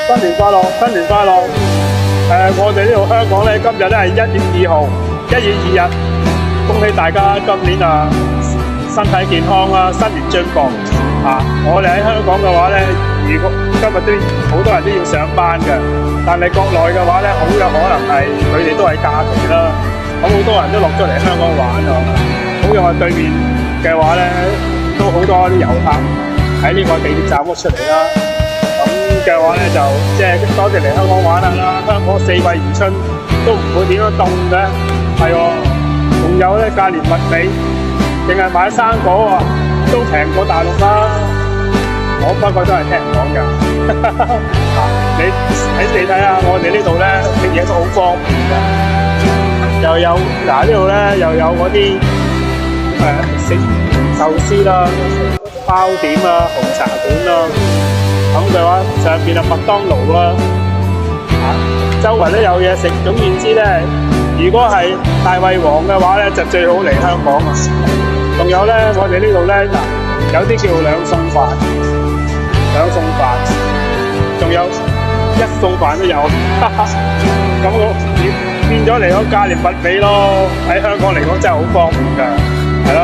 新年快樂，新年快樂！我哋呢度香港咧，今日咧係1月2號，1月2日，恭喜大家今年身體健康啦，新年進步啊！我哋喺香港嘅話咧，如果今日都好多人都要上班嘅，但係國內嘅話咧，好有可能係佢哋都係假期啦，咁好多人都落咗嚟香港玩啊！好在我對面嘅話咧，都好多啲遊客喺呢個地鐵站屋出嚟啦。咁嘅話咧就即係多謝嚟香港玩下啦。香港4季如春都唔會點樣凍嘅，係喎。仲有咧價廉物美，淨係買生果都平過大陸啦。我不過都係聽人講㗎。你睇下我哋呢度咧食嘢都好方便㗎，又有呢度咧又有嗰啲食壽司啦、包點啦、紅茶館啦。咁嘅話，上邊麥當勞啦，周圍都有嘢食。總言之咧，如果係大胃王嘅話咧，就最好嚟香港啊！仲有咧，我哋呢度咧有啲叫兩餸飯，仲有一餸飯都有。咁我變咗嚟講價廉物美咯。喺香港嚟講真係好方便㗎，係咯。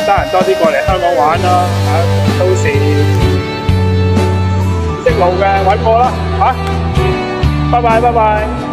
得閒多啲過嚟香港玩啦，到時識路嘅揾我啦，拜拜。